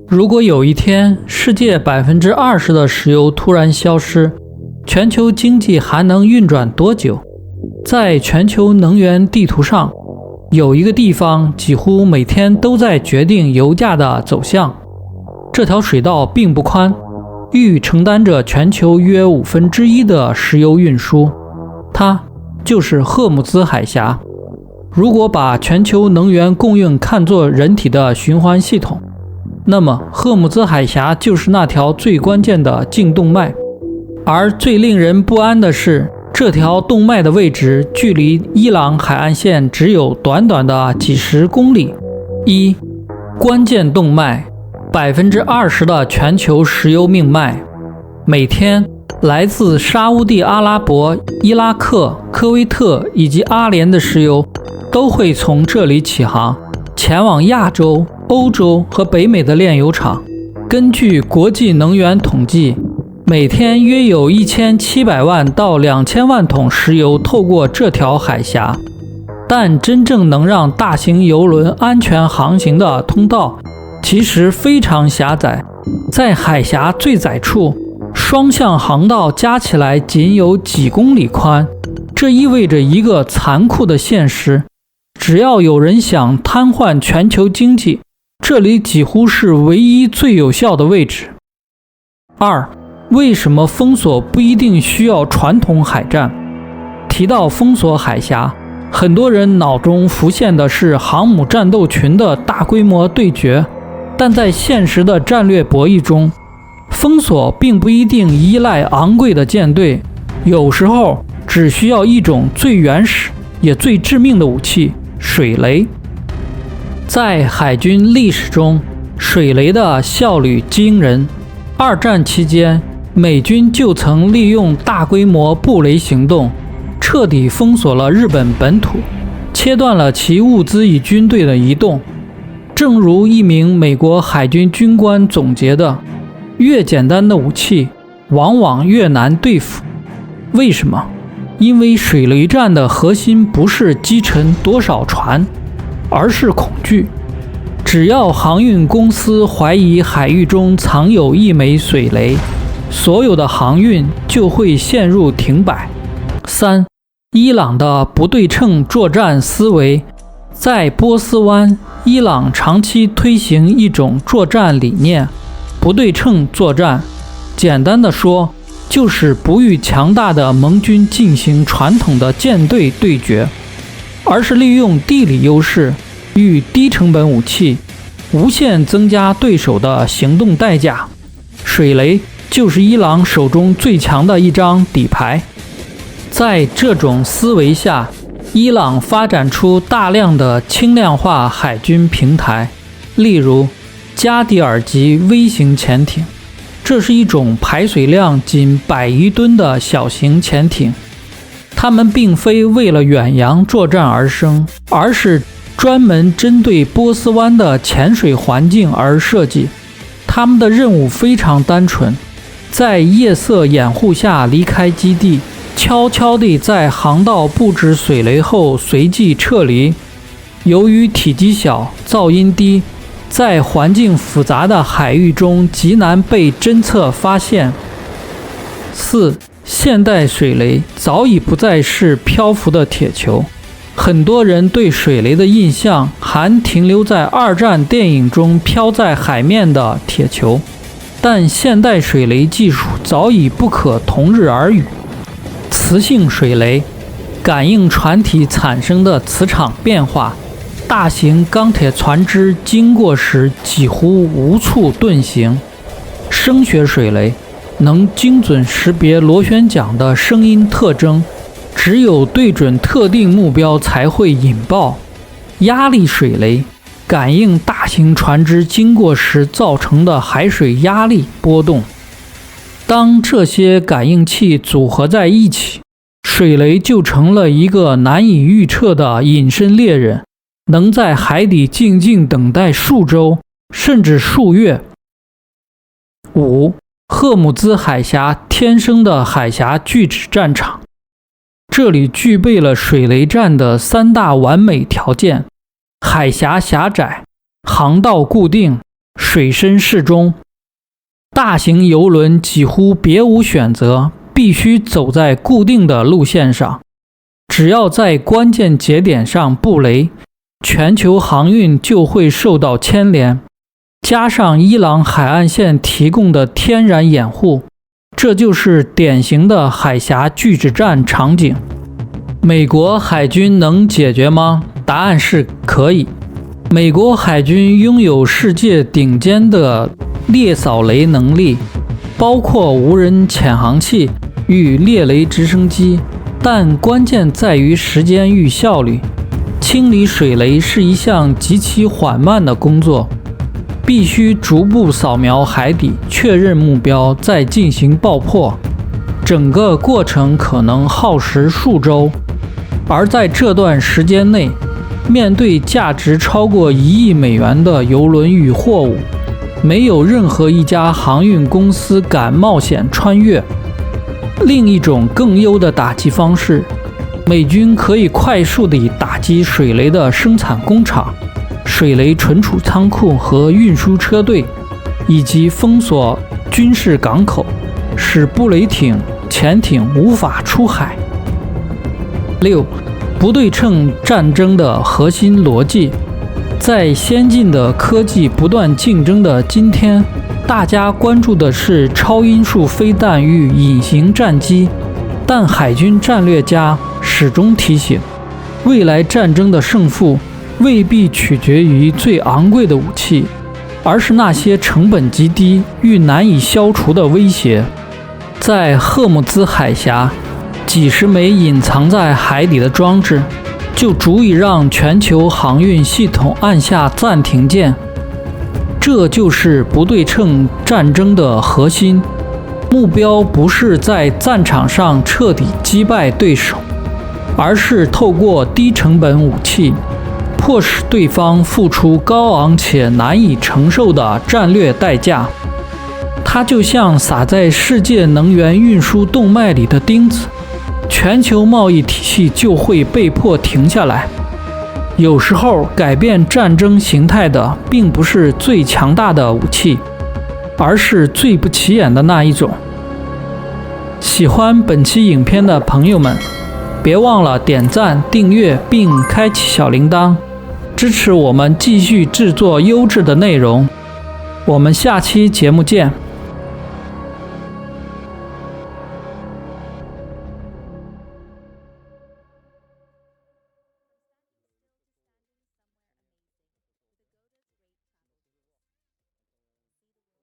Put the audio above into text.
如果有一天世界20%的石油突然消失，全球經濟還能運轉多久？在全球能源地圖上，有一個地方幾乎每天都在決定油價的走向。這條水道並不寬，欲承擔着全球約1/5的石油運輸，它就是荷姆茲海峽。如果把全球能源供應看作人體的循環系統，那麼荷姆茲海峽就是那條最關鍵的靜動脈。而最令人不安的是，這條動脈的位置距離伊朗海岸線只有短短的幾十公里。關鍵動脈，20%的全球石油命脈。每天來自沙烏地阿拉伯、伊拉克、科威特以及阿联的石油都会從這裡起航，前往亞洲、歐洲和北美的煉油廠。根據國際能源統計，每天約有1700萬到2000萬桶石油透過這條海峽，但真正能讓大型油輪安全航行的通道其實非常狹窄，在海峽最窄處，雙向航道加起來僅有幾公里寬。這意味着一個殘酷的現實：只要有人想癱瘓全球經濟，這裡幾乎是唯一最有效的位置。為什麼封鎖不一定需要傳統海戰？提到封鎖海峽，很多人腦中浮現的是航母戰鬥群的大規模對決，但在現實的戰略博弈中，封鎖並不一定依賴昂貴的艦隊，有時候只需要一種最原始也最致命的武器——水雷。在海軍歷史中，水雷的效率驚人。二戰期間，美軍就曾利用大規模布雷行動，徹底封鎖了日本本土，切斷了其物資與軍隊的移動。正如一名美國海軍軍官總結的，越簡單的武器往往越難對付。為什麼？因為水雷戰的核心不是擊沉多少船，而是恐懼。只要航運公司懷疑海域中藏有一枚水雷，所有的航運就會陷入停擺。伊朗的不對稱作戰思維。在波斯灣，伊朗長期推行一種作戰理念——不對稱作戰。簡單的說，就是不與強大的盟軍進行傳統的艦隊對決，而是利用地理優勢與低成本武器，無限增加對手的行動代價。水雷就是伊朗手中最強的一張底牌。在這種思維下，伊朗發展出大量的輕量化海軍平台，例如加迪爾級微型潛艇，這是一種排水量僅100餘噸的小型潛艇。它們並非為了遠洋作戰而生，而是專門針對波斯灣的潛水環境而設計。它們的任務非常單純，在夜色掩護下離開基地，悄悄地在航道布置水雷後隨即撤離。由於體積小、噪音低，在環境複雜的海域中極難被偵測發現。現代水雷早已不再是漂浮的鐵球，很多人對水雷的印象還停留在二戰電影中飄在海面的鐵球，但現代水雷技術早已不可同日而語。磁性水雷感應船體產生的磁場變化，大型鋼鐵船隻經過時幾乎無處遁形。聲學水雷能精準識別螺旋槳的聲音特徵，只有對準特定目標才會引爆。壓力水雷感應大型船隻經過時造成的海水壓力波動。當這些感應器組合在一起，水雷就成了一個難以預測的隱身獵人，能在海底靜靜等待數周甚至數月。荷姆茲海峽天生的海峽拒止戰場，這裡具備了水雷戰的3大完美條件：海峽狹窄、航道固定、水深適中。大型郵輪幾乎別無選擇，必須走在固定的路線上。只要在關鍵節點上布雷，全球航運就會受到牽連。加上伊朗海岸線提供的天然掩護，這就是典型的海峽拒止戰場景。美國海軍能解決嗎？答案是可以。美國海軍擁有世界頂尖的獵掃雷能力，包括無人潛航器與獵雷直升機，但關鍵在於時間與效率。清理水雷是一項極其緩慢的工作，必須逐步掃描海底，確認目標，再進行爆破。整個過程可能耗時數週，而在這段時間內，面對價值超過1億美元的郵輪與貨物，沒有任何一家航運公司敢冒險穿越。另一種更優的打擊方式，美軍可以快速地打擊水雷的生產工廠、水雷存儲倉庫和運輸車隊，以及封鎖軍事港口，使布雷艇、潛艇無法出海。6. 不對稱戰爭的核心邏輯。在先進的科技不斷競爭的今天，大家關注的是超音速飛彈與隱形戰機，但海軍戰略家始終提醒，未來戰爭的勝負未必取決於最昂貴的武器，而是那些成本極低與難以消除的威脅。在赫姆茲海峽，幾十枚隱藏在海底的裝置就足以讓全球航運系統按下暫停鍵。這就是不對稱戰爭的核心，目標不是在戰場上徹底擊敗對手，而是透過低成本武器，迫使對方付出高昂且難以承受的戰略代價。它就像撒在世界能源運輸動脈裡的釘子，全球貿易體系就會被迫停下來。有時候，改變戰爭形態的並不是最強大的武器，而是最不起眼的那一種。喜歡本期影片的朋友們，別忘了點讚、訂閱並開啟小鈴鐺，支持我們繼續製作優質的內容。我們下期節目見。